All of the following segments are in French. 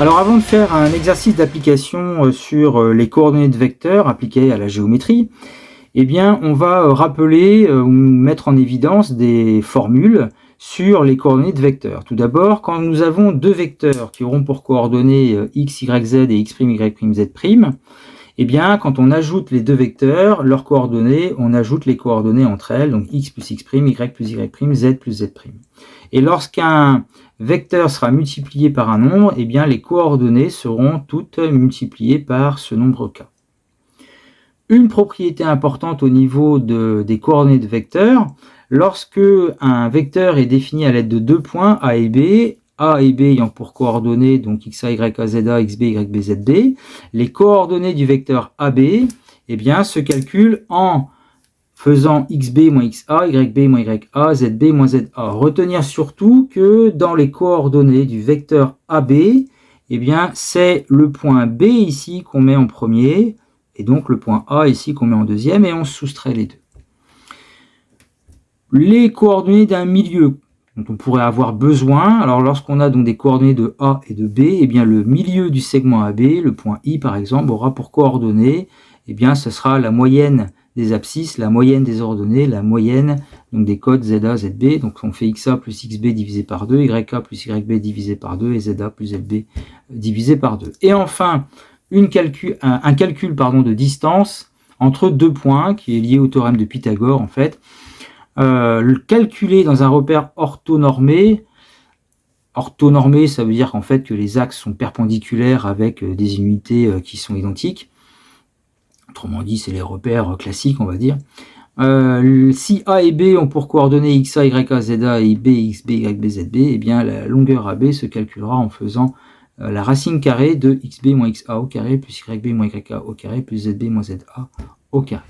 Alors avant de faire un exercice d'application sur les coordonnées de vecteurs appliquées à la géométrie, eh bien on va rappeler ou mettre en évidence des formules sur les coordonnées de vecteurs. Tout d'abord, quand nous avons deux vecteurs qui auront pour coordonnées x, y, z et x', y', z', eh bien quand on ajoute les deux vecteurs, leurs coordonnées, on ajoute les coordonnées entre elles, donc x plus x', y plus y', z plus z'. Et lorsqu'un vecteur sera multiplié par un nombre, eh bien les coordonnées seront toutes multipliées par ce nombre k. Une propriété importante au niveau des coordonnées de vecteurs, lorsque un vecteur est défini à l'aide de deux points A et B ayant pour coordonnées donc xa, yka, za, xb, yb, zb, les coordonnées du vecteur AB eh bien, se calculent en faisant xb moins xa, yb moins ya, zb moins za. Retenir surtout que dans les coordonnées du vecteur AB, eh bien, c'est le point B ici qu'on met en premier, et donc le point A ici qu'on met en deuxième, et on soustrait les deux. Les coordonnées d'un milieu dont on pourrait avoir besoin, alors lorsqu'on a donc des coordonnées de A et de B, eh bien le milieu du segment AB, le point I par exemple, aura pour coordonnées, eh bien ce sera la moyenne des abscisses, la moyenne des ordonnées, la moyenne donc des codes ZA, ZB, donc on fait XA plus XB divisé par 2, YA plus YB divisé par 2 et ZA plus ZB divisé par 2. Et enfin, un calcul de distance entre deux points qui est lié au théorème de Pythagore en fait. Calculer dans un repère orthonormé. Orthonormé, ça veut dire qu'en fait que les axes sont perpendiculaires avec des unités qui sont identiques. Autrement dit, c'est les repères classiques, on va dire. Si A et B ont pour coordonnées XA, YA, ZA et B, XB, YB, ZB, eh bien la longueur AB se calculera en faisant la racine carrée de XB moins XA au carré plus YB moins YA au carré plus ZB moins ZA au carré.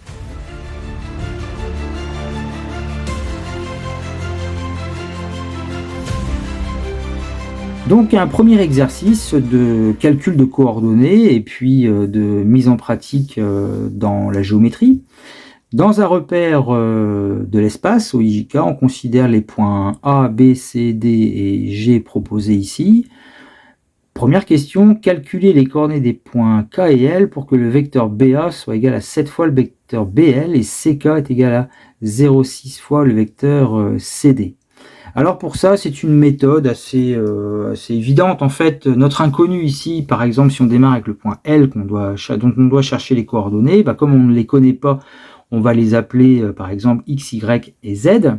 Donc un premier exercice de calcul de coordonnées et puis de mise en pratique dans la géométrie. Dans un repère de l'espace, au IJK, on considère les points A, B, C, D et G proposés ici. Première question, calculer les coordonnées des points K et L pour que le vecteur BA soit égal à 7 fois le vecteur BL et CK est égal à 0,6 fois le vecteur CD. Alors pour ça, c'est une méthode assez évidente. En fait, notre inconnu ici, par exemple, si on démarre avec le point L dont on doit chercher les coordonnées, comme on ne les connaît pas, on va les appeler par exemple X, Y et Z.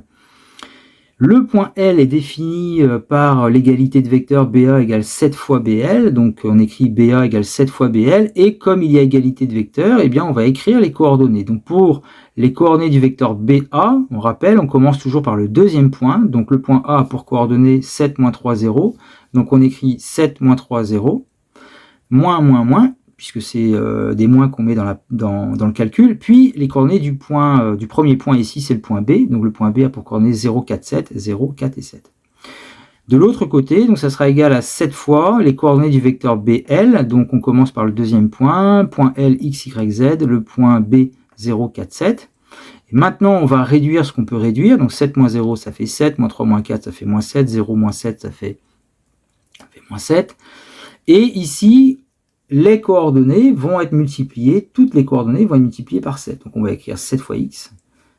Le point L est défini par l'égalité de vecteur BA égale 7 fois BL, donc on écrit BA égale 7 fois BL, et comme il y a égalité de vecteurs, eh bien on va écrire les coordonnées. Donc pour les coordonnées du vecteur BA, on rappelle, on commence toujours par le deuxième point, donc le point A a pour coordonnées 7, moins 3, 0, donc on écrit 7, moins 3, 0, moins, moins, moins, puisque c'est des moins qu'on met dans le calcul, puis les coordonnées du premier point ici, c'est le point B, donc le point B a pour coordonnées 0, 4, 7, 0, 4 et 7. De l'autre côté, donc ça sera égal à 7 fois les coordonnées du vecteur BL, donc on commence par le deuxième point L, X, Y, Z, le point B, 0, 4, 7. Et maintenant, on va réduire ce qu'on peut réduire, donc 7 moins 0, ça fait 7, moins 3, moins 4, ça fait moins 7, 0, moins 7, ça fait moins 7. Et ici, les coordonnées vont être multipliées, toutes les coordonnées vont être multipliées par 7. Donc on va écrire 7 fois x,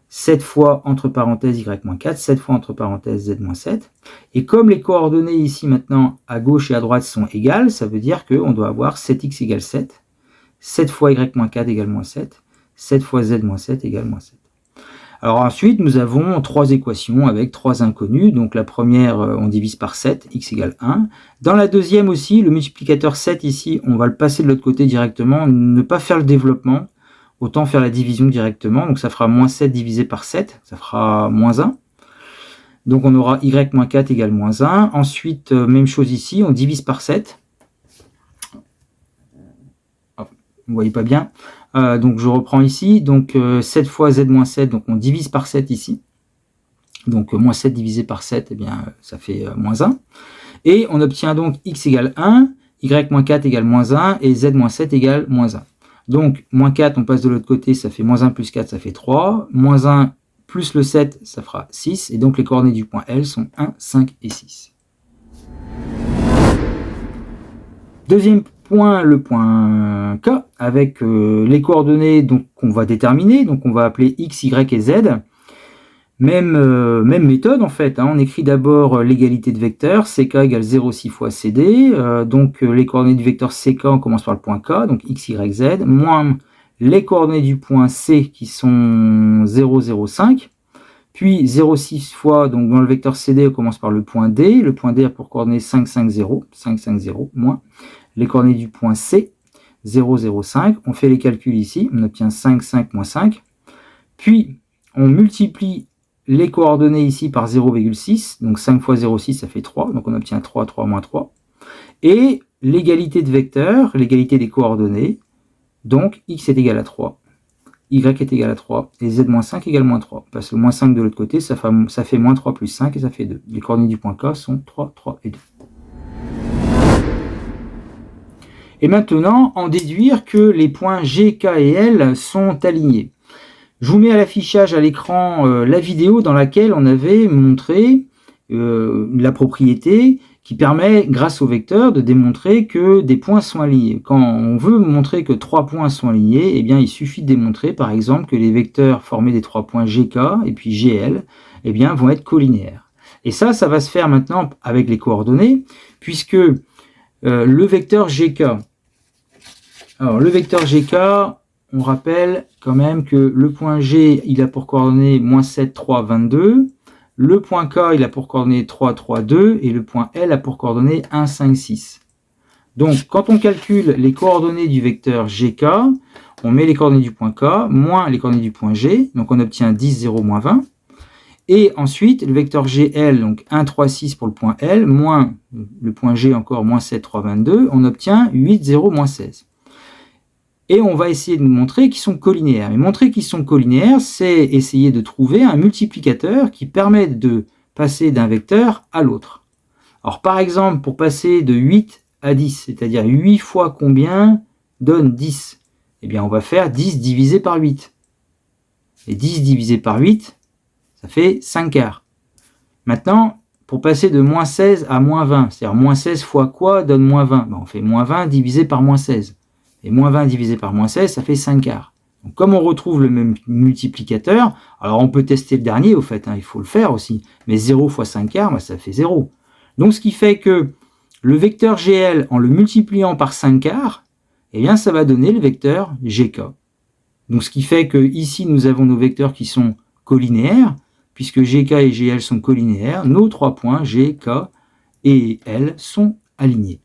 7 fois entre parenthèses y-4, 7 fois entre parenthèses z-7. Et comme les coordonnées ici maintenant à gauche et à droite sont égales, ça veut dire qu'on doit avoir 7x égale 7, 7 fois y-4 égale moins 7, 7 fois z-7 égale moins 7. Alors ensuite, nous avons trois équations avec trois inconnus. Donc la première, on divise par 7, x égale 1. Dans la deuxième aussi, le multiplicateur 7 ici, on va le passer de l'autre côté directement, ne pas faire le développement, autant faire la division directement. Donc ça fera moins 7 divisé par 7, ça fera moins 1. Donc on aura y-4 égale moins 1. Ensuite, même chose ici, on divise par 7. Vous ne voyez pas bien. Donc je reprends ici, donc 7 fois z-7, donc on divise par 7 ici. Donc moins 7 divisé par 7, eh bien, ça fait moins 1. Et on obtient donc x égale 1, y-4 égale moins 1, et z-7 égale moins 1. Donc moins 4, on passe de l'autre côté, ça fait moins 1 plus 4, ça fait 3. Moins 1 plus le 7, ça fera 6. Et donc les coordonnées du point L sont 1, 5 et 6. Deuxième point, le point K, avec les coordonnées qu'on va déterminer, donc on va appeler X, Y et Z. Même méthode en fait, hein. On écrit d'abord l'égalité de vecteurs, CK égale 0,6 fois CD, donc les coordonnées du vecteur CK, on commence par le point K, donc X, Y, Z, moins les coordonnées du point C qui sont 0, 0, 5, puis 0,6 fois, donc dans le vecteur CD, on commence par le point D a pour coordonnées 5, 5, 0, 5, 5, 0, moins les coordonnées du point C, 0, 0, 5, on fait les calculs ici, on obtient 5, 5, moins 5, puis on multiplie les coordonnées ici par 0,6, donc 5 fois 0,6 ça fait 3, donc on obtient 3, 3, moins 3, et l'égalité de vecteurs, l'égalité des coordonnées, donc x est égal à 3, y est égal à 3, et z moins 5 égale moins 3, parce que moins 5 de l'autre côté, ça fait moins 3 plus 5, et ça fait 2. Les coordonnées du point K sont 3, 3 et 2. Et maintenant, en déduire que les points G, K et L sont alignés. Je vous mets à l'affichage à l'écran la vidéo dans laquelle on avait montré la propriété qui permet, grâce au vecteur, de démontrer que des points sont alignés. Quand on veut montrer que 3 points sont alignés, eh bien, il suffit de démontrer, par exemple, que les vecteurs formés des 3 points GK et puis GL eh bien, vont être collinéaires. Et ça va se faire maintenant avec les coordonnées, puisque le vecteur GK, alors le vecteur GK, on rappelle quand même que le point G, il a pour coordonnées moins 7, 3, 22. Le point K, il a pour coordonnées 3, 3, 2. Et le point L a pour coordonnées 1, 5, 6. Donc, quand on calcule les coordonnées du vecteur GK, on met les coordonnées du point K moins les coordonnées du point G. Donc, on obtient 10, 0, moins 20. Et ensuite, le vecteur GL, donc 1, 3, 6 pour le point L, moins le point G encore, moins 7, 3, 22. On obtient 8, 0, moins 16. Et on va essayer de montrer qu'ils sont collinéaires. Mais montrer qu'ils sont collinéaires, c'est essayer de trouver un multiplicateur qui permette de passer d'un vecteur à l'autre. Alors par exemple, pour passer de 8 à 10, c'est-à-dire 8 fois combien donne 10? Eh bien on va faire 10 divisé par 8. Et 10 divisé par 8, ça fait 5 quarts. Maintenant, pour passer de moins 16 à moins 20, c'est-à-dire moins 16 fois quoi donne moins 20? Ben, on fait moins 20 divisé par moins 16. Et moins 20 divisé par moins 16, ça fait 5 quarts. Donc, comme on retrouve le même multiplicateur, alors on peut tester le dernier, au fait, hein, il faut le faire aussi. Mais 0 fois 5 quarts, bah, ça fait 0. Donc, ce qui fait que le vecteur GL, en le multipliant par 5 quarts, eh bien, ça va donner le vecteur GK. Donc, ce qui fait que ici, nous avons nos vecteurs qui sont collinéaires, puisque GK et GL sont collinéaires, nos 3 points G, K et L sont alignés.